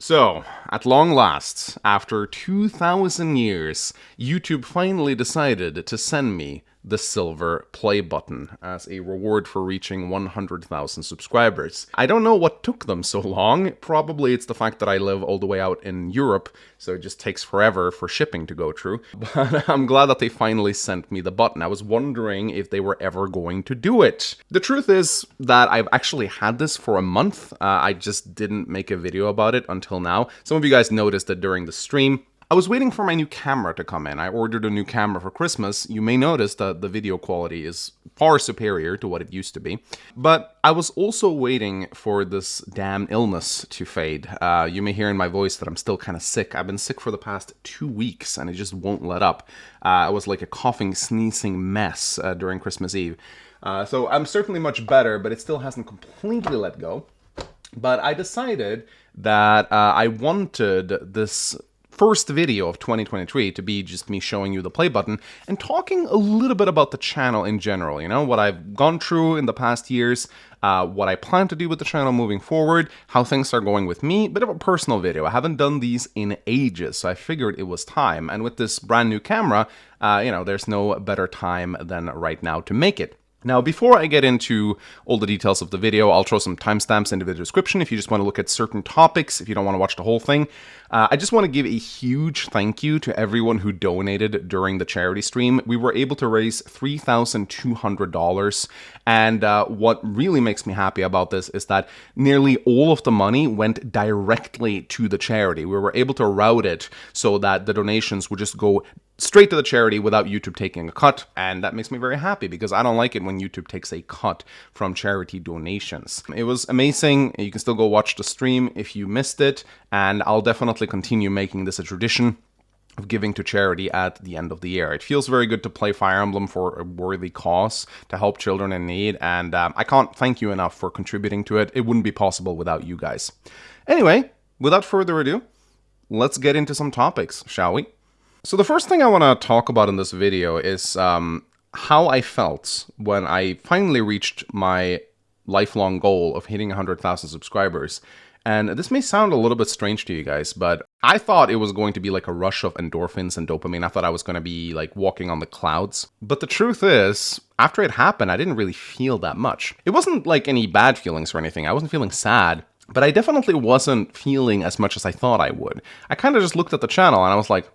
So, at long last, after 2,000 years, YouTube finally decided to send me the silver play button as a reward for reaching 100,000 subscribers. I don't know what took them so long. Probably it's the fact that I live all the way out in Europe, so it just takes forever for shipping to go through. But I'm glad that they finally sent me the button. I was wondering if they were ever going to do it. The truth is that I've actually had this for a month. I just didn't make a video about it until now. Some of you guys noticed that during the stream. I was waiting for my new camera to come in. I ordered a new camera for Christmas. You may notice that the video quality is far superior to what it used to be. But I was also waiting for this damn illness to fade. You may hear in my voice that I'm still kind of sick. I've been sick for the past 2 weeks and it just won't let up. I was like a coughing, sneezing mess during Christmas Eve. So I'm certainly much better, but it still hasn't completely let go. But I decided that I wanted this first video of 2023 to be just me showing you the play button and talking a little bit about the channel in general, you know, what I've gone through in the past years, what I plan to do with the channel moving forward, how things are going with me, bit of a personal video. I haven't done these in ages, so I figured it was time. And with this brand new camera, you know, there's no better time than right now to make it. Now, before I get into all the details of the video, I'll throw some timestamps into the description if you just want to look at certain topics, if you don't want to watch the whole thing. I just want to give a huge thank you to everyone who donated during the charity stream. We were able to raise $3,200, and what really makes me happy about this is that nearly all of the money went directly to the charity. We were able to route it so that the donations would just go straight to the charity without YouTube taking a cut, and that makes me very happy because I don't like it when YouTube takes a cut from charity donations. It was amazing. You can still go watch the stream if you missed it, and I'll definitely continue making this a tradition of giving to charity at the end of the year. It feels very good to play Fire Emblem for a worthy cause, to help children in need, and I can't thank you enough for contributing to it. It wouldn't be possible without you guys. Anyway, without further ado, let's get into some topics, shall we? So the first thing I want to talk about in this video is how I felt when I finally reached my lifelong goal of hitting 100,000 subscribers. And this may sound a little bit strange to you guys, but I thought it was going to be like a rush of endorphins and dopamine. I thought I was going to be like walking on the clouds. But the truth is, after it happened, I didn't really feel that much. It wasn't like any bad feelings or anything. I wasn't feeling sad. But I definitely wasn't feeling as much as I thought I would. I kind of just looked at the channel and I was like,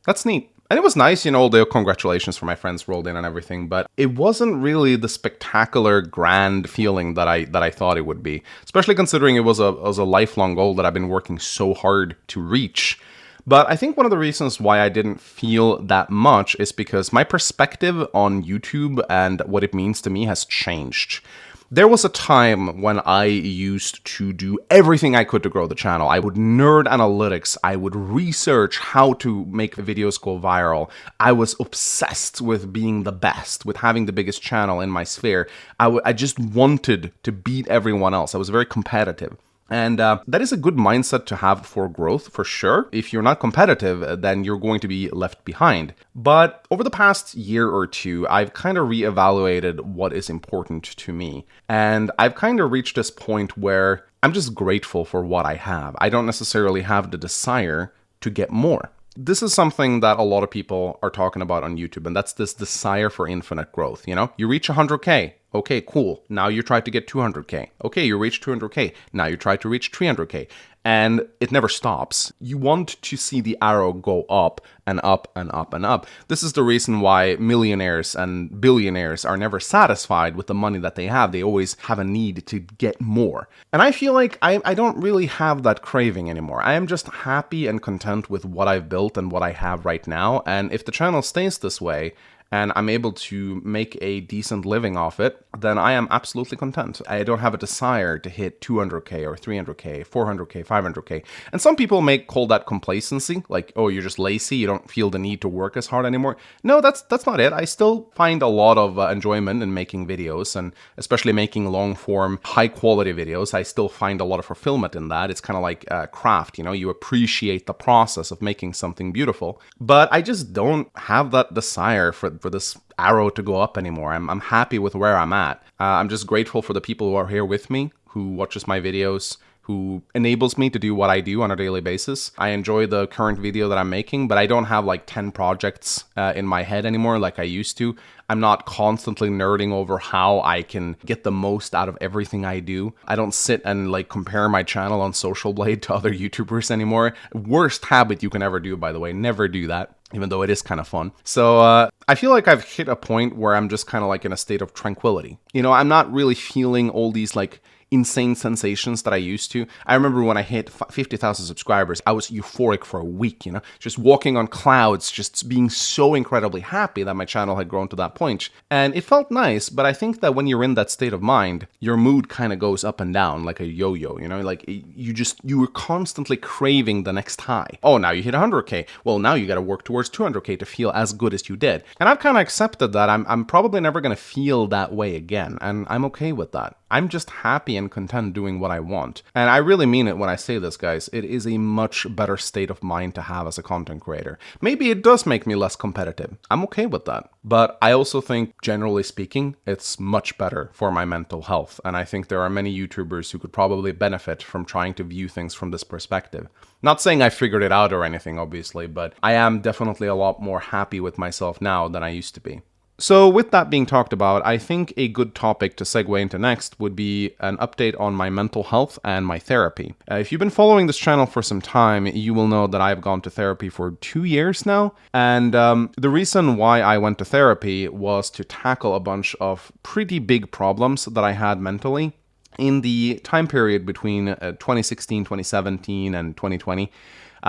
that's neat. And it was nice, you know, the congratulations from my friends rolled in and everything, but it wasn't really the spectacular, grand feeling that I thought it would be, especially considering it was a lifelong goal that I've been working so hard to reach. But I think one of the reasons why I didn't feel that much is because my perspective on YouTube and what it means to me has changed. There was a time when I used to do everything I could to grow the channel. I would nerd analytics. I would research how to make videos go viral. I was obsessed with being the best, with having the biggest channel in my sphere. I just wanted to beat everyone else. I was very competitive. And that is a good mindset to have for growth, for sure. If you're not competitive, then you're going to be left behind. But over the past year or two, I've kind of reevaluated what is important to me. And I've kind of reached this point where I'm just grateful for what I have. I don't necessarily have the desire to get more. This is something that a lot of people are talking about on YouTube, and that's this desire for infinite growth. You know, you reach 100K. Okay, cool. Now you try to get 200K. Okay, you reach 200K. Now you try to reach 300K. And it never stops. You want to see the arrow go up and up and up and up. This is the reason why millionaires and billionaires are never satisfied with the money that they have. They always have a need to get more. And I feel like I don't really have that craving anymore. I am just happy and content with what I've built and what I have right now. And if the channel stays this way, and I'm able to make a decent living off it, then I am absolutely content. I don't have a desire to hit 200K or 300K, 400K, 500K. And some people may call that complacency, like, oh, you're just lazy, you don't feel the need to work as hard anymore. No, that's not it. I still find a lot of enjoyment in making videos, and especially making long-form, high-quality videos. I still find a lot of fulfillment in that. It's kind of like craft, you know, you appreciate the process of making something beautiful. But I just don't have that desire for this arrow to go up anymore. I'm happy with where I'm at. I'm just grateful for the people who are here with me, who watches my videos, who enables me to do what I do on a daily basis. I enjoy the current video that I'm making, but I don't have like 10 projects in my head anymore like I used to. I'm not constantly nerding over how I can get the most out of everything I do. I don't sit and like compare my channel on Social Blade to other YouTubers anymore. Worst habit you can ever do, by the way. Never do that, even though it is kind of fun. So I feel like I've hit a point where I'm just kind of like in a state of tranquility. You know, I'm not really feeling all these like insane sensations that I used to. I remember when I hit 50,000 subscribers, I was euphoric for a week, you know, just walking on clouds, just being so incredibly happy that my channel had grown to that point. And it felt nice, but I think that when you're in that state of mind, your mood kind of goes up and down like a yo-yo, you know, like you were constantly craving the next high. Oh, now you hit 100K. Well, now you got to work towards 200K to feel as good as you did. And I've kind of accepted that I'm probably never going to feel that way again, and I'm okay with that. I'm just happy and content doing what I want. And I really mean it when I say this, guys. It is a much better state of mind to have as a content creator. Maybe it does make me less competitive. I'm okay with that. But I also think, generally speaking, it's much better for my mental health. And I think there are many YouTubers who could probably benefit from trying to view things from this perspective. Not saying I figured it out or anything, obviously, but I am definitely a lot more happy with myself now than I used to be. So with that being talked about, I think a good topic to segue into next would be an update on my mental health and my therapy. If you've been following this channel for some time, you will know that I've gone to therapy for 2 years now. And the reason why I went to therapy was to tackle a bunch of pretty big problems that I had mentally in the time period between 2016, 2017, and 2020,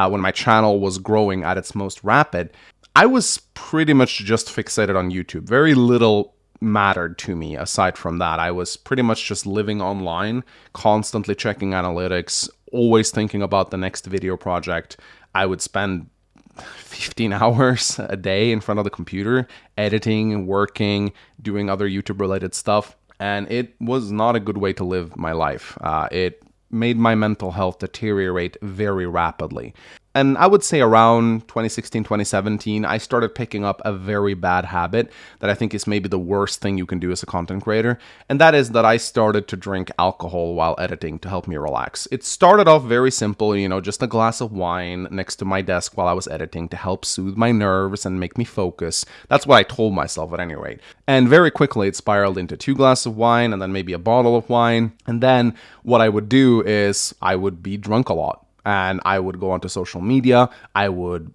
when my channel was growing at its most rapid. I was pretty much just fixated on YouTube. Very little mattered to me aside from that. I was pretty much just living online, constantly checking analytics, always thinking about the next video project. I would spend 15 hours a day in front of the computer, editing, working, doing other YouTube related stuff. And it was not a good way to live my life. It made my mental health deteriorate very rapidly. And I would say around 2016, 2017, I started picking up a very bad habit that I think is maybe the worst thing you can do as a content creator. And that is that I started to drink alcohol while editing to help me relax. It started off very simple, you know, just a glass of wine next to my desk while I was editing to help soothe my nerves and make me focus. That's what I told myself at any rate. And very quickly it spiraled into 2 glasses of wine and then maybe a bottle of wine. And then what I would do is I would be drunk a lot. And I would go onto social media, I would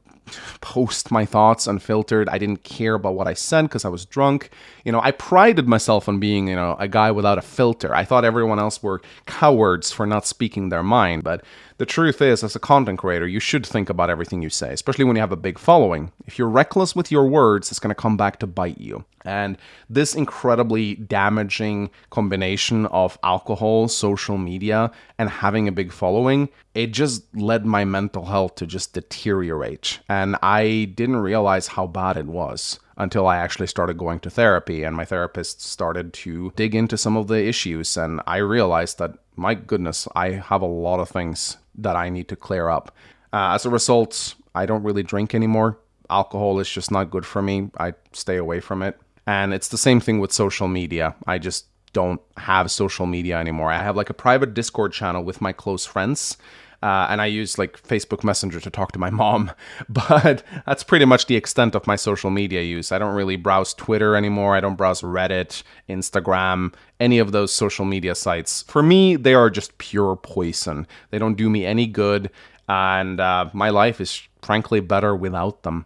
post my thoughts unfiltered. I didn't care about what I said because I was drunk. You know, I prided myself on being, you know, a guy without a filter. I thought everyone else were cowards for not speaking their mind. But the truth is, as a content creator, you should think about everything you say, especially when you have a big following. If you're reckless with your words, it's going to come back to bite you. And this incredibly damaging combination of alcohol, social media, and having a big following, it just led my mental health to just deteriorate. And I didn't realize how bad it was until I actually started going to therapy, and my therapist started to dig into some of the issues. And I realized that, my goodness, I have a lot of things that I need to clear up. As a result, I don't really drink anymore. Alcohol is just not good for me. I stay away from it. And it's the same thing with social media. I just don't have social media anymore. I have like a private Discord channel with my close friends. And I use like Facebook Messenger to talk to my mom. But that's pretty much the extent of my social media use. I don't really browse Twitter anymore. I don't browse Reddit, Instagram, any of those social media sites. For me, they are just pure poison. They don't do me any good. And my life is frankly better without them.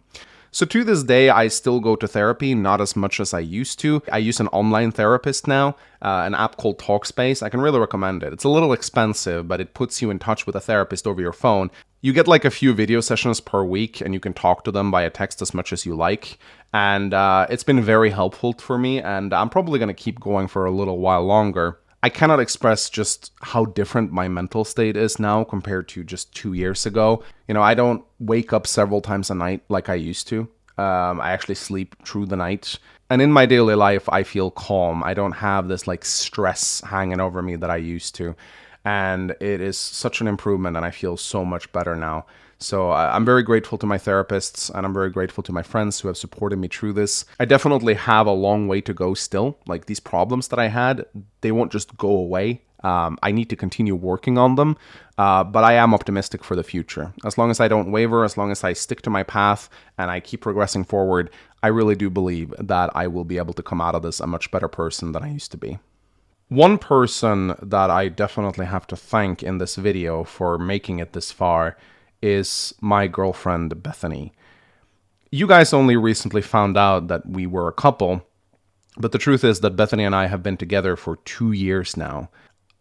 So to this day, I still go to therapy, not as much as I used to. I use an online therapist now, an app called Talkspace. I can really recommend it. It's a little expensive, but it puts you in touch with a therapist over your phone. You get like a few video sessions per week, and you can talk to them via text as much as you like. And it's been very helpful for me, and I'm probably going to keep going for a little while longer. I cannot express just how different my mental state is now compared to just 2 years ago. You know, I don't wake up several times a night like I used to. I actually sleep through the night. And in my daily life, I feel calm. I don't have this like stress hanging over me that I used to. And it is such an improvement, and I feel so much better now. So I'm very grateful to my therapists, and I'm very grateful to my friends who have supported me through this. I definitely have a long way to go still. Like, these problems that I had, they won't just go away I need to continue working on them, but I am optimistic for the future. As long as I don't waver, as long as I stick to my path and I keep progressing forward, I really do believe that I will be able to come out of this a much better person than I used to be. One person that I definitely have to thank in this video for making it this far is my girlfriend, Bethany. You guys only recently found out that we were a couple, but the truth is that Bethany and I have been together for 2 years now.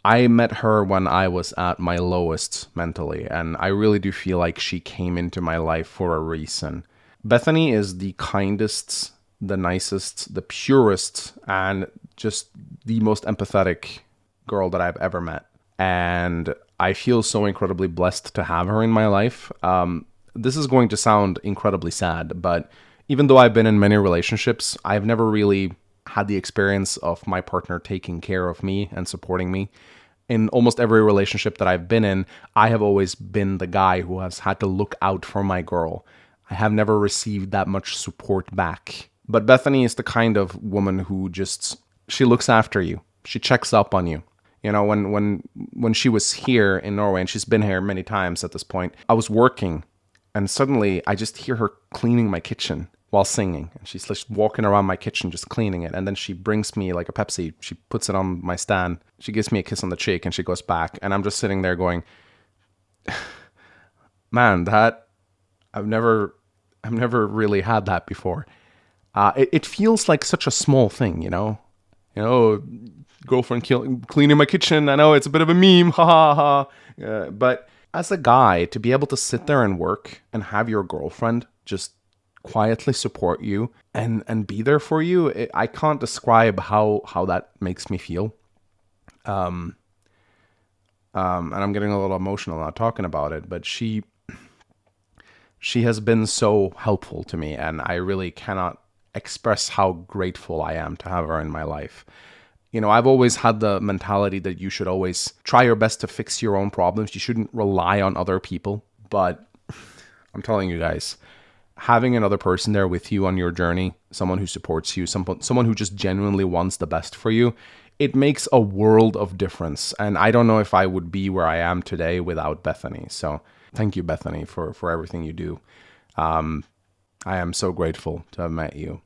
I met her when I was at my lowest mentally, and I really do feel like she came into my life for a reason. Bethany is the kindest, the nicest, the purest, and just the most empathetic girl that I've ever met. And I feel so incredibly blessed to have her in my life. This is going to sound incredibly sad, but even though I've been in many relationships, I've never really had the experience of my partner taking care of me and supporting me. In almost every relationship that I've been in, I have always been the guy who has had to look out for my girl. I have never received that much support back. But Bethany is the kind of woman who she looks after you. She checks up on you. You know, when she was here in Norway, and she's been here many times at this point, I was working, and suddenly I just hear her cleaning my kitchen while singing. And she's just walking around my kitchen just cleaning it. And then she brings me like a Pepsi. She puts it on my stand. She gives me a kiss on the cheek and she goes back. And I'm just sitting there going, man, I've never really had that before. It feels like such a small thing, you know? Girlfriend cleaning my kitchen. I know it's a bit of a meme. Ha ha ha. But as a guy, to be able to sit there and work and have your girlfriend just quietly support you and be there for you, I can't describe how that makes me feel. And I'm getting a little emotional now talking about it, but she has been so helpful to me, and I really cannot express how grateful I am to have her in my life. You know, I've always had the mentality that you should always try your best to fix your own problems. You shouldn't rely on other people. But I'm telling you guys, having another person there with you on your journey, someone who supports you, someone who just genuinely wants the best for you, it makes a world of difference. And I don't know if I would be where I am today without Bethany. So thank you, Bethany, for everything you do. I am so grateful to have met you.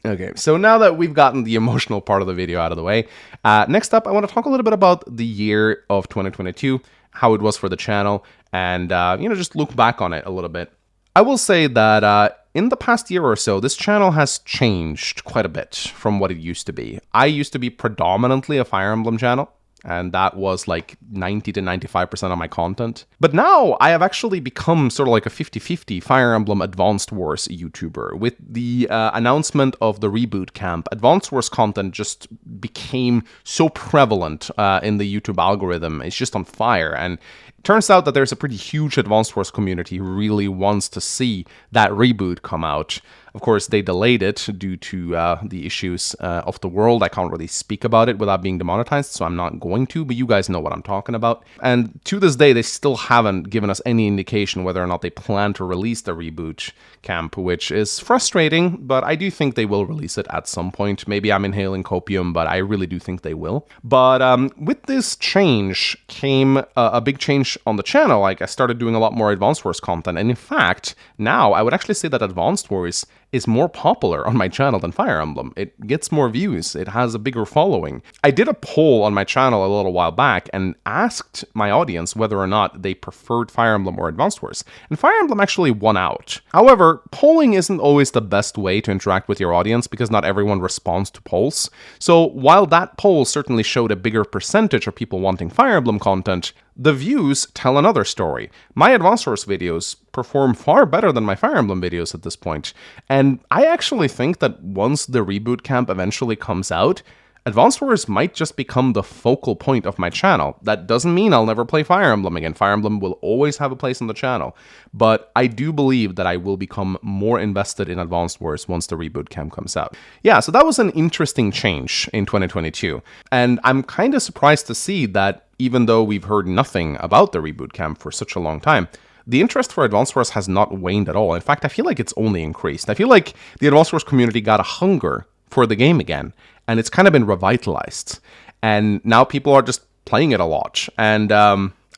Okay, so now that we've gotten the emotional part of the video out of the way, next up, I want to talk a little bit about the year of 2022, how it was for the channel, and, just look back on it a little bit. I will say that in the past year or so, this channel has changed quite a bit from what it used to be. I used to be predominantly a Fire Emblem channel, and that was like 90 to 95% of my content. But now I have actually become sort of like a 50-50 Fire Emblem Advanced Wars YouTuber. With the announcement of the reboot camp, Advanced Wars content just became so prevalent in the YouTube algorithm. It's just on fire, and it turns out that there's a pretty huge Advanced Wars community who really wants to see that reboot come out. Of course, they delayed it due to the issues of the world. I can't really speak about it without being demonetized, so I'm not going to, but you guys know what I'm talking about. And to this day, they still haven't given us any indication whether or not they plan to release the reboot camp, which is frustrating, but I do think they will release it at some point. Maybe I'm inhaling copium, but I really do think they will. But with this change came a big change on the channel. Like, I started doing a lot more Advanced Wars content, and in fact, now I would actually say that Advanced Wars is more popular on my channel than Fire Emblem. It gets more views. It has a bigger following. I did a poll on my channel a little while back and asked my audience whether or not they preferred Fire Emblem or Advanced Wars, and Fire Emblem actually won out. However, polling isn't always the best way to interact with your audience because not everyone responds to polls. So while that poll certainly showed a bigger percentage of people wanting Fire Emblem content, the views tell another story. My Advanced Wars videos perform far better than my Fire Emblem videos at this point, and I actually think that once the reboot camp eventually comes out, Advanced Wars might just become the focal point of my channel. That doesn't mean I'll never play Fire Emblem again. Fire Emblem will always have a place on the channel, but I do believe that I will become more invested in Advanced Wars once the reboot camp comes out. Yeah, so that was an interesting change in 2022, and I'm kind of surprised to see that even though we've heard nothing about the reboot camp for such a long time, the interest for Advanced Wars has not waned at all. In fact, I feel like it's only increased. I feel like the Advanced Wars community got a hunger for the game again, and it's kind of been revitalized. And now people are just playing it a lot. And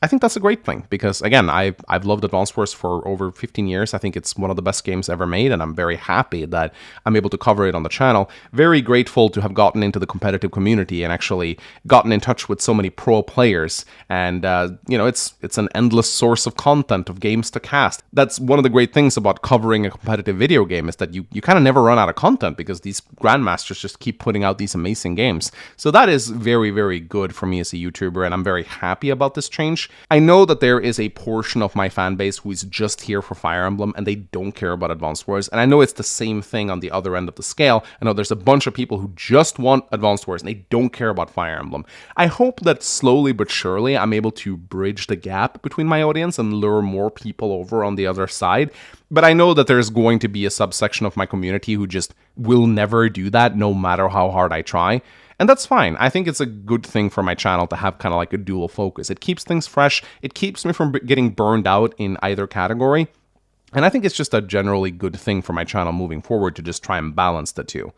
I think that's a great thing because, again, I've loved Advance Wars for over 15 years. I think it's one of the best games ever made, and I'm very happy that I'm able to cover it on the channel. Very grateful to have gotten into the competitive community and actually gotten in touch with so many pro players. And, it's an endless source of content, of games to cast. That's one of the great things about covering a competitive video game is that you kind of never run out of content because these grandmasters just keep putting out these amazing games. So that is very, very good for me as a YouTuber, and I'm very happy about this change. I know that there is a portion of my fan base who is just here for Fire Emblem and they don't care about Advanced Wars, and I know it's the same thing on the other end of the scale. I know there's a bunch of people who just want Advanced Wars and they don't care about Fire Emblem. I hope that slowly but surely I'm able to bridge the gap between my audience and lure more people over on the other side, but I know that there's going to be a subsection of my community who just will never do that no matter how hard I try. And that's fine. I think it's a good thing for my channel to have kind of like a dual focus. It keeps things fresh. It keeps me from getting burned out in either category. And I think it's just a generally good thing for my channel moving forward to just try and balance the two.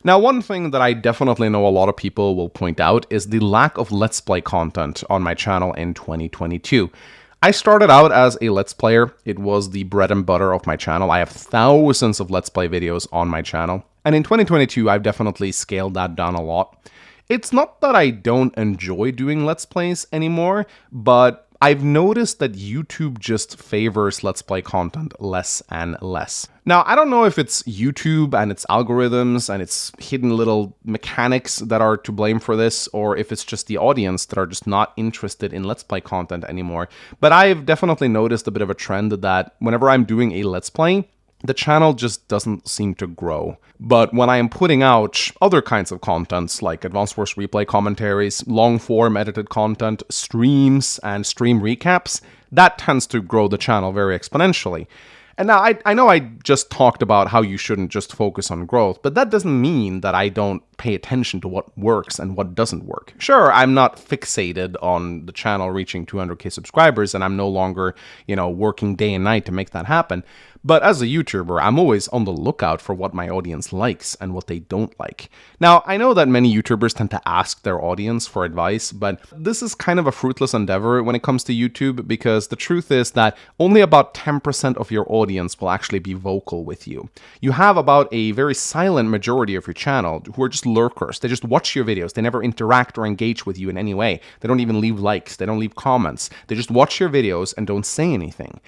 Now, one thing that I definitely know a lot of people will point out is the lack of Let's Play content on my channel in 2022. I started out as a Let's Player. It was the bread and butter of my channel. I have thousands of Let's Play videos on my channel. And in 2022, I've definitely scaled that down a lot. It's not that I don't enjoy doing Let's Plays anymore, but I've noticed that YouTube just favors Let's Play content less and less. Now, I don't know if it's YouTube and its algorithms and its hidden little mechanics that are to blame for this, or if it's just the audience that are just not interested in Let's Play content anymore. But I've definitely noticed a bit of a trend that whenever I'm doing a Let's Play, the channel just doesn't seem to grow. But when I am putting out other kinds of contents like Advance Wars replay commentaries, long-form edited content, streams, and stream recaps, that tends to grow the channel very exponentially. And now, I know I just talked about how you shouldn't just focus on growth, but that doesn't mean that I don't pay attention to what works and what doesn't work. Sure, I'm not fixated on the channel reaching 200k subscribers, and I'm no longer, working day and night to make that happen. But as a YouTuber, I'm always on the lookout for what my audience likes and what they don't like. Now, I know that many YouTubers tend to ask their audience for advice, but this is kind of a fruitless endeavor when it comes to YouTube, because the truth is that only about 10% of your audience will actually be vocal with you. You have about a very silent majority of your channel who are just lurkers. They just watch your videos. They never interact or engage with you in any way. They don't even leave likes. They don't leave comments. They just watch your videos and don't say anything.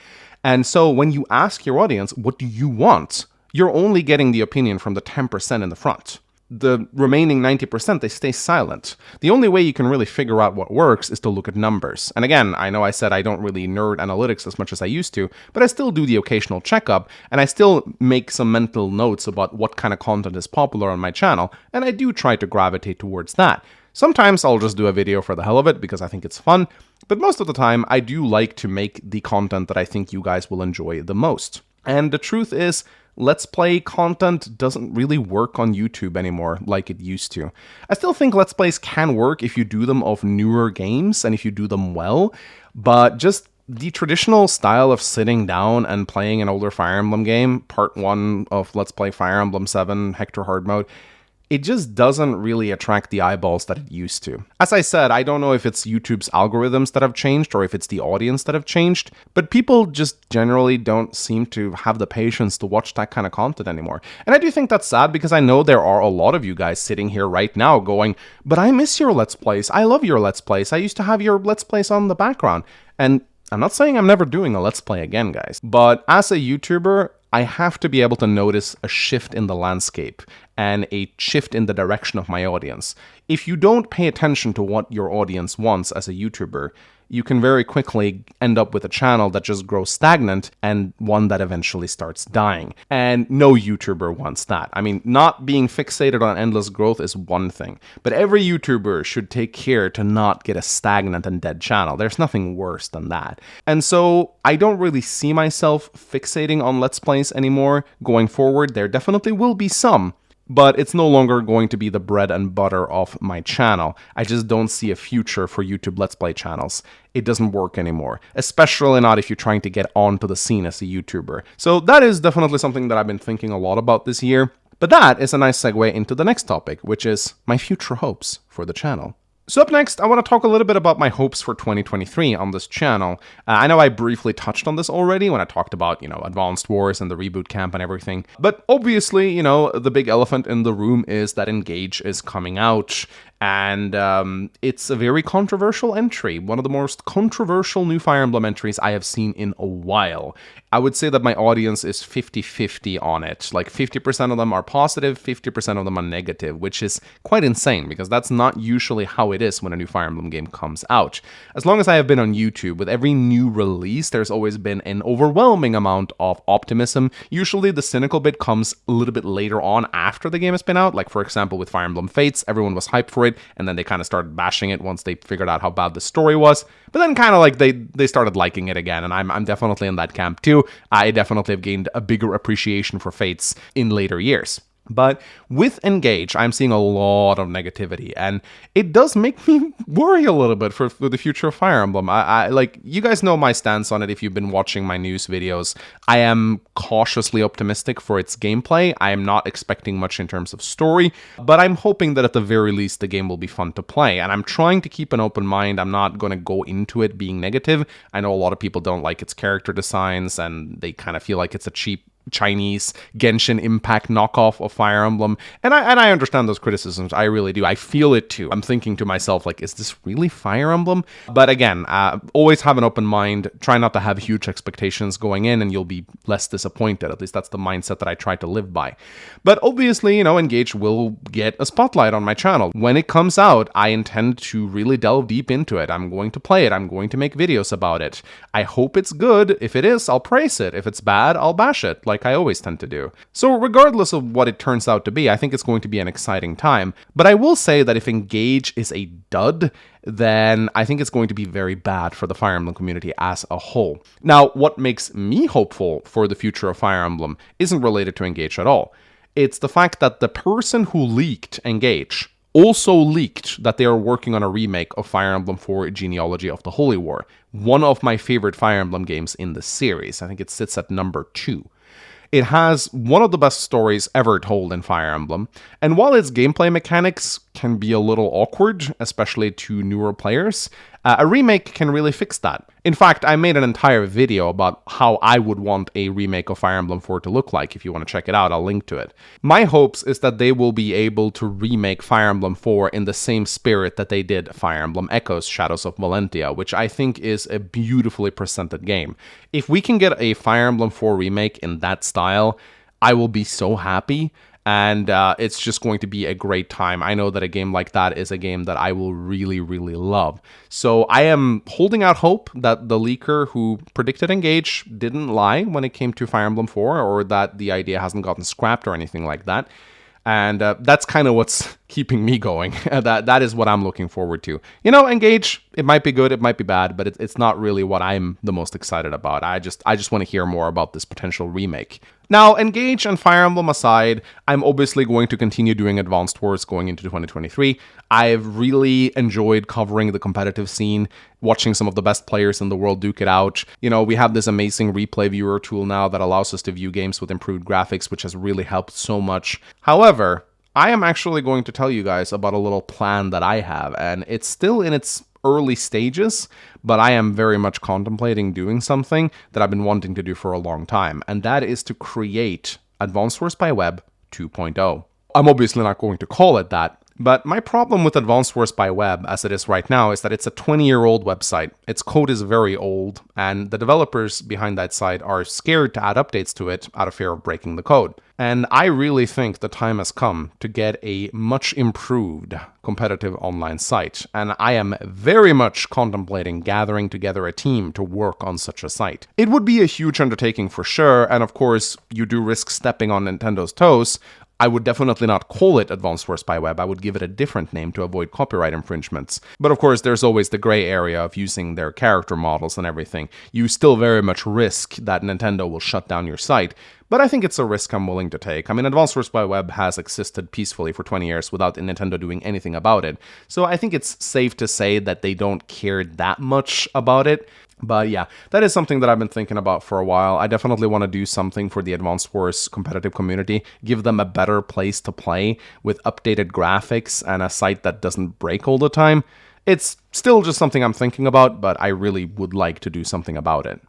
And so when you ask your audience, what do you want? You're only getting the opinion from the 10% in the front. The remaining 90%, they stay silent. The only way you can really figure out what works is to look at numbers. And again, I know I said I don't really nerd analytics as much as I used to, but I still do the occasional checkup, and I still make some mental notes about what kind of content is popular on my channel, and I do try to gravitate towards that. Sometimes I'll just do a video for the hell of it because I think it's fun, but most of the time I do like to make the content that I think you guys will enjoy the most. And the truth is, Let's Play content doesn't really work on YouTube anymore like it used to. I still think Let's Plays can work if you do them of newer games and if you do them well, but just the traditional style of sitting down and playing an older Fire Emblem game, part 1 of Let's Play Fire Emblem 7 Hector Hard Mode, it just doesn't really attract the eyeballs that it used to. As I said, I don't know if it's YouTube's algorithms that have changed or if it's the audience that have changed, but people just generally don't seem to have the patience to watch that kind of content anymore. And I do think that's sad because I know there are a lot of you guys sitting here right now going, but I miss your Let's Plays. I love your Let's Plays. I used to have your Let's Plays on the background. And I'm not saying I'm never doing a Let's Play again, guys, but as a YouTuber, I have to be able to notice a shift in the landscape and a shift in the direction of my audience. If you don't pay attention to what your audience wants as a YouTuber, you can very quickly end up with a channel that just grows stagnant and one that eventually starts dying. And no YouTuber wants that. I mean, not being fixated on endless growth is one thing, but every YouTuber should take care to not get a stagnant and dead channel. There's nothing worse than that. And so I don't really see myself fixating on Let's Plays anymore going forward. There definitely will be some, but it's no longer going to be the bread and butter of my channel. I just don't see a future for YouTube Let's Play channels. It doesn't work anymore, especially not if you're trying to get onto the scene as a YouTuber. So that is definitely something that I've been thinking a lot about this year. But that is a nice segue into the next topic, which is my future hopes for the channel. So up next, I want to talk a little bit about my hopes for 2023 on this channel. I know I briefly touched on this already when I talked about, Advanced Wars and the reboot camp and everything. But obviously, the big elephant in the room is that Engage is coming out. And it's a very controversial entry, one of the most controversial new Fire Emblem entries I have seen in a while. I would say that my audience is 50-50 on it. Like 50% of them are positive, 50% of them are negative, which is quite insane because that's not usually how it is when a new Fire Emblem game comes out. As long as I have been on YouTube, with every new release, there's always been an overwhelming amount of optimism. Usually the cynical bit comes a little bit later on after the game has been out. Like for example, with Fire Emblem Fates, everyone was hyped for it, and then they kind of started bashing it once they figured out how bad the story was. But then kind of like they started liking it again, and I'm definitely in that camp too. I definitely have gained a bigger appreciation for Fates in later years. But with Engage, I'm seeing a lot of negativity, and it does make me worry a little bit for the future of Fire Emblem. I like, you guys know my stance on it if you've been watching my news videos. I am cautiously optimistic for its gameplay. I am not expecting much in terms of story, but I'm hoping that at the very least the game will be fun to play, and I'm trying to keep an open mind. I'm not going to go into it being negative. I know a lot of people don't like its character designs, and they kind of feel like it's a cheap Chinese Genshin Impact knockoff of Fire Emblem, and I understand those criticisms. I really do. I feel it too. I'm thinking to myself, like, is this really Fire Emblem? But again, always have an open mind. Try not to have huge expectations going in, and you'll be less disappointed. At least that's the mindset that I try to live by. But obviously, Engage will get a spotlight on my channel. When it comes out, I intend to really delve deep into it. I'm going to play it. I'm going to make videos about it. I hope it's good. If it is, I'll praise it. If it's bad, I'll bash it, like I always tend to do. So regardless of what it turns out to be, I think it's going to be an exciting time. But I will say that if Engage is a dud, then I think it's going to be very bad for the Fire Emblem community as a whole. Now, what makes me hopeful for the future of Fire Emblem isn't related to Engage at all. It's the fact that the person who leaked Engage also leaked that they are working on a remake of Fire Emblem 4 Genealogy of the Holy War, one of my favorite Fire Emblem games in the series. I think it sits at number 2. It has one of the best stories ever told in Fire Emblem, and while its gameplay mechanics can be a little awkward, especially to newer players, a remake can really fix that. In fact, I made an entire video about how I would want a remake of Fire Emblem 4 to look like. If you want to check it out, I'll link to it. My hopes is that they will be able to remake Fire Emblem 4 in the same spirit that they did Fire Emblem Echoes Shadows of Valentia, which I think is a beautifully presented game. If we can get a Fire Emblem 4 remake in that style, I will be so happy. And it's just going to be a great time. I know that a game like that is a game that I will really, really love. So I am holding out hope that the leaker who predicted Engage didn't lie when it came to Fire Emblem 4, or that the idea hasn't gotten scrapped or anything like that. And that's kind of what's keeping me going. That is what I'm looking forward to. Engage, it might be good, it might be bad, but it's not really what I'm the most excited about. I just want to hear more about this potential remake. Now, Engage and Fire Emblem aside, I'm obviously going to continue doing Advanced Wars going into 2023. I've really enjoyed covering the competitive scene, watching some of the best players in the world duke it out. We have this amazing replay viewer tool now that allows us to view games with improved graphics, which has really helped so much. However, I am actually going to tell you guys about a little plan that I have, and it's still in its early stages, but I am very much contemplating doing something that I've been wanting to do for a long time, and that is to create Advanced Wars by Web 2.0. I'm obviously not going to call it that, but my problem with Advanced Wars by Web as it is right now is that it's a 20-year-old website. Its code is very old, and the developers behind that site are scared to add updates to it out of fear of breaking the code. And I really think the time has come to get a much improved competitive online site, and I am very much contemplating gathering together a team to work on such a site. It would be a huge undertaking for sure, and of course, you do risk stepping on Nintendo's toes. I would definitely not call it Advanced Wars by Web. I would give it a different name to avoid copyright infringements. But of course, there's always the gray area of using their character models and everything. You still very much risk that Nintendo will shut down your site. but I think it's a risk I'm willing to take. I mean, Advanced Wars by Web has existed peacefully for 20 years without Nintendo doing anything about it, so I think it's safe to say that they don't care that much about it. But yeah, that is something that I've been thinking about for a while. I definitely want to do something for the Advanced Wars competitive community, give them a better place to play with updated graphics and a site that doesn't break all the time. It's still just something I'm thinking about, but I really would like to do something about it.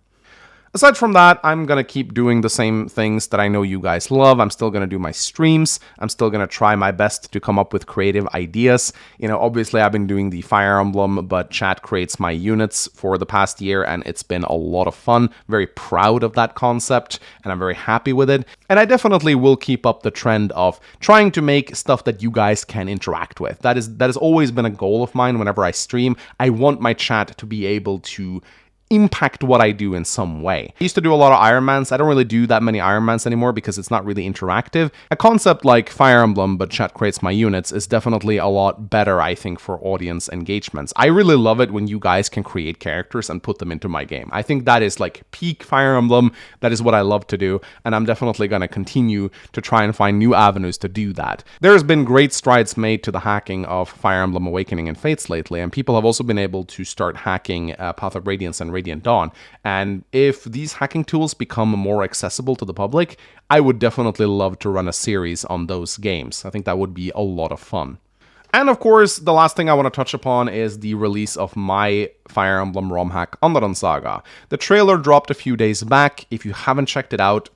Aside from that, I'm going to keep doing the same things that I know you guys love. I'm still going to do my streams. I'm still going to try my best to come up with creative ideas. You know, obviously I've been doing the Fire Emblem, but chat creates my units for the past year, and it's been a lot of fun. Very proud of that concept, and I'm very happy with it. And I definitely will keep up the trend of trying to make stuff that you guys can interact with. That has always been a goal of mine whenever I stream. I want my chat to be able to impact what I do in some way. I used to do a lot of Ironmans. I don't really do that many Ironmans anymore because it's not really interactive. A concept like Fire Emblem, but chat creates my units, is definitely a lot better, I think, for audience engagements. I really love it when you guys can create characters and put them into my game. I think that is like peak Fire Emblem. That is what I love to do, and I'm definitely going to continue to try and find new avenues to do that. There's been great strides made to the hacking of Fire Emblem Awakening and Fates lately, and people have also been able to start hacking Path of Radiance and Radiant Dawn. And if these hacking tools become more accessible to the public, I would definitely love to run a series on those games. I think that would be a lot of fun. And of course, the last thing I want to touch upon is the release of my Fire Emblem ROM hack, Andaron Saga. The trailer dropped a few days back. If you haven't checked it out,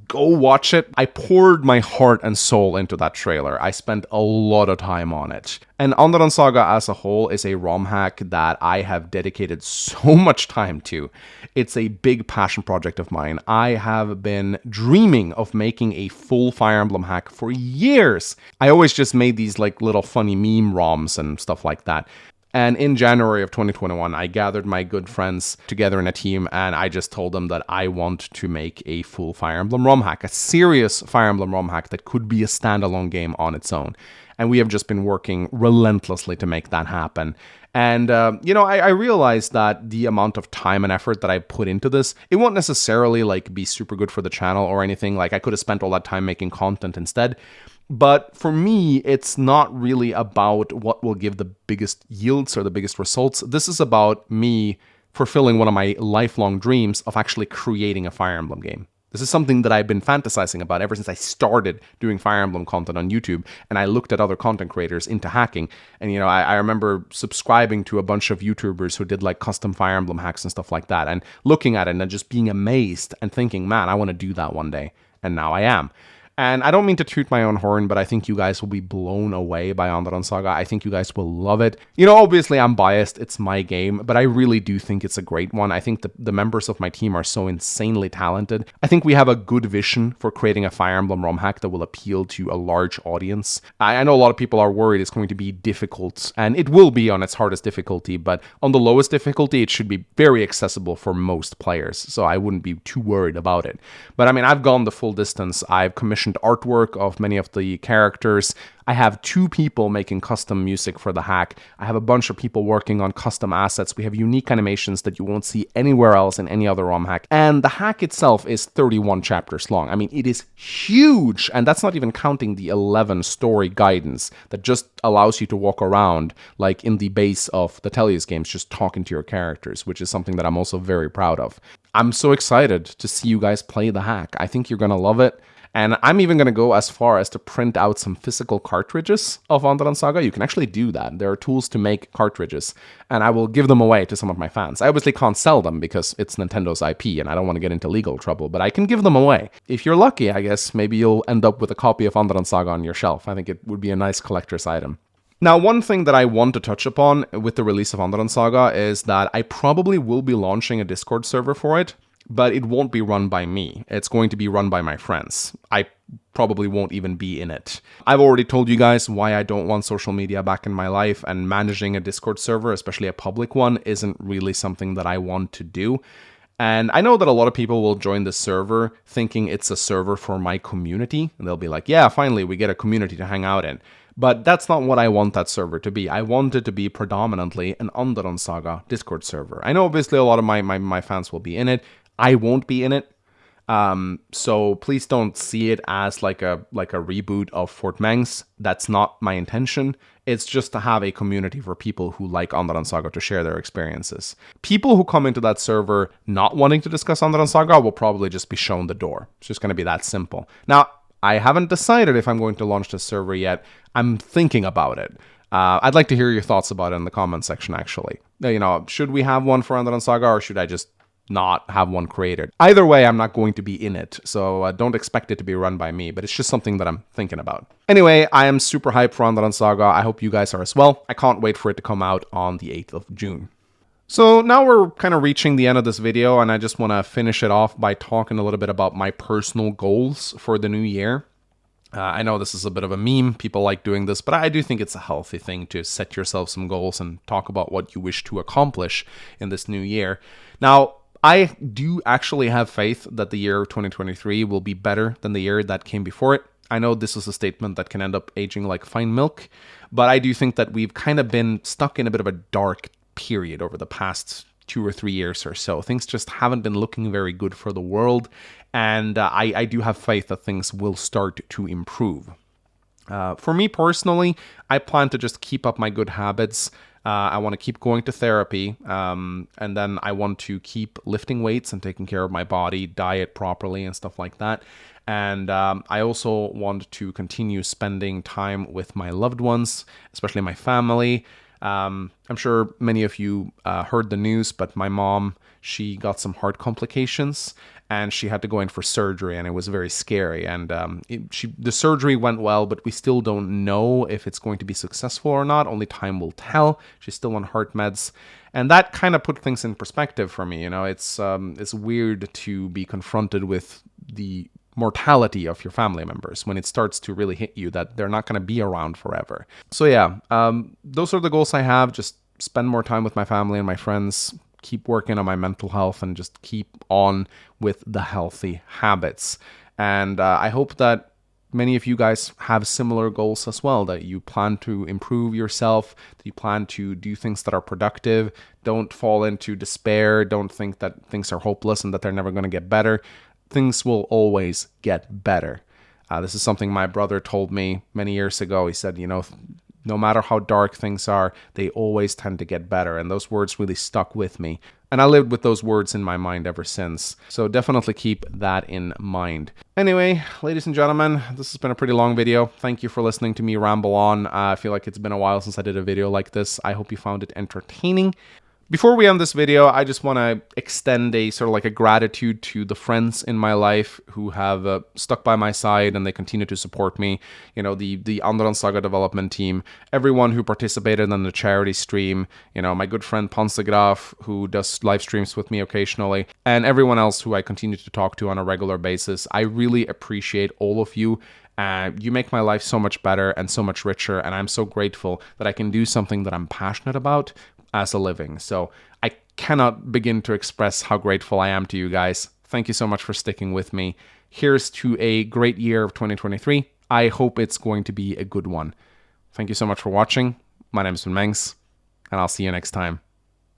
go watch it. I poured my heart and soul into that trailer. I spent a lot of time on it. And Andaron Saga as a whole is a ROM hack that I have dedicated so much time to. It's a big passion project of mine. I have been dreaming of making a full Fire Emblem hack for years. I always just made these like little funny meme ROMs and stuff like that. And in January of 2021, I gathered my good friends together in a team, and I just told them that I want to make a full Fire Emblem ROM hack, a serious Fire Emblem ROM hack that could be a standalone game on its own. And we have just been working relentlessly to make that happen. And, I realized that the amount of time and effort that I put into this, it won't necessarily like be super good for the channel or anything. Like I could have spent all that time making content instead. But for me, it's not really about what will give the biggest yields or the biggest results. This is about me fulfilling one of my lifelong dreams of actually creating a Fire Emblem game. This is something that I've been fantasizing about ever since I started doing Fire Emblem content on YouTube, and I looked at other content creators into hacking. And, I remember subscribing to a bunch of YouTubers who did like custom Fire Emblem hacks and stuff like that, and looking at it and just being amazed and thinking, man, I want to do that one day. And now I am. And I don't mean to toot my own horn, but I think you guys will be blown away by Andaron Saga. I think you guys will love it. Obviously I'm biased, it's my game, but I really do think it's a great one. I think the members of my team are so insanely talented. I think we have a good vision for creating a Fire Emblem ROM hack that will appeal to a large audience. I know a lot of people are worried it's going to be difficult, and it will be on its hardest difficulty, but on the lowest difficulty, it should be very accessible for most players, so I wouldn't be too worried about it. But I mean, I've gone the full distance. I've commissioned artwork of many of the characters. I have 2 people making custom music for the hack. I have a bunch of people working on custom assets. We have unique animations that you won't see anywhere else in any other ROM hack. And the hack itself is 31 chapters long. I mean, it is huge. And that's not even counting the 11 story guidance that just allows you to walk around like in the base of the Tellius games, just talking to your characters, which is something that I'm also very proud of. I'm so excited to see you guys play the hack. I think you're going to love it. And I'm even going to go as far as to print out some physical cartridges of Andaron Saga. You can actually do that. There are tools to make cartridges, and I will give them away to some of my fans. I obviously can't sell them because it's Nintendo's IP, and I don't want to get into legal trouble, but I can give them away. If you're lucky, I guess, maybe you'll end up with a copy of Andaron Saga on your shelf. I think it would be a nice collector's item. Now, one thing that I want to touch upon with the release of Andaron Saga is that I probably will be launching a Discord server for it. But it won't be run by me. It's going to be run by my friends. I probably won't even be in it. I've already told you guys why I don't want social media back in my life, and managing a Discord server, especially a public one, isn't really something that I want to do. And I know that a lot of people will join the server thinking it's a server for my community, and they'll be like, yeah, finally we get a community to hang out in. But that's not what I want that server to be. I want it to be predominantly an Andaron Saga Discord server. I know obviously a lot of my fans will be in it. I won't be in it. So please don't see it as like a reboot of Fort Mangs. That's not my intention. It's just to have a community for people who like Andaron Saga to share their experiences. People who come into that server not wanting to discuss Andaron Saga will probably just be shown the door. It's just going to be that simple. Now, I haven't decided if I'm going to launch this server yet. I'm thinking about it. I'd like to hear your thoughts about it in the comment section, actually. You know, should we have one for Andaron Saga, or should I just not have one created? Either way, I'm not going to be in it, so don't expect it to be run by me, but it's just something that I'm thinking about. Anyway, I am super hyped for Andaron Saga. I hope you guys are as well. I can't wait for it to come out on the 8th of June. So now we're kind of reaching the end of this video, and I just want to finish it off by talking a little bit about my personal goals for the new year. I know this is a bit of a meme, people like doing this, but I do think it's a healthy thing to set yourself some goals and talk about what you wish to accomplish in this new year. Now, I do actually have faith that the year 2023 will be better than the year that came before it. I know this is a statement that can end up aging like fine milk, but I do think that we've kind of been stuck in a bit of a dark period over the past 2 or 3 years or so. Things just haven't been looking very good for the world, and I do have faith that things will start to improve. For me personally, I plan to just keep up my good habits. I want to keep going to therapy, and then I want to keep lifting weights and taking care of my body, diet properly and stuff like that. And I also want to continue spending time with my loved ones, especially my family. I'm sure many of you heard the news, but my mom, she got some heart complications and she had to go in for surgery, and it was very scary. And the surgery went well, but we still don't know if it's going to be successful or not. Only time will tell. She's still on heart meds. And that kind of put things in perspective for me. You know, it's weird to be confronted with the mortality of your family members when it starts to really hit you that they're not going to be around forever. So yeah, those are the goals I have. Just spend more time with my family and my friends, keep working on my mental health, and just keep on with the healthy habits. And I hope that many of you guys have similar goals as well, that you plan to improve yourself, that you plan to do things that are productive. Don't fall into despair. Don't think that things are hopeless and that they're never going to get better. Things will always get better. This is something my brother told me many years ago. He said, you know, no matter how dark things are, they always tend to get better. And those words really stuck with me. And I lived with those words in my mind ever since. So definitely keep that in mind. Anyway, ladies and gentlemen, this has been a pretty long video. Thank you for listening to me ramble on. I feel like it's been a while since I did a video like this. I hope you found it entertaining. Before we end this video, I just want to extend a sort of like a gratitude to the friends in my life who have stuck by my side and they continue to support me. You know, the Andaron Saga development team, everyone who participated in the charity stream, you know, my good friend Pansegraf, who does live streams with me occasionally, and everyone else who I continue to talk to on a regular basis. I really appreciate all of you. You make my life so much better and so much richer, and I'm so grateful that I can do something that I'm passionate about as a living. So I cannot begin to express how grateful I am to you guys. Thank you so much for sticking with me. Here's to a great year of 2023. I hope it's going to be a good one. Thank you so much for watching. My name is Mangs, and I'll see you next time.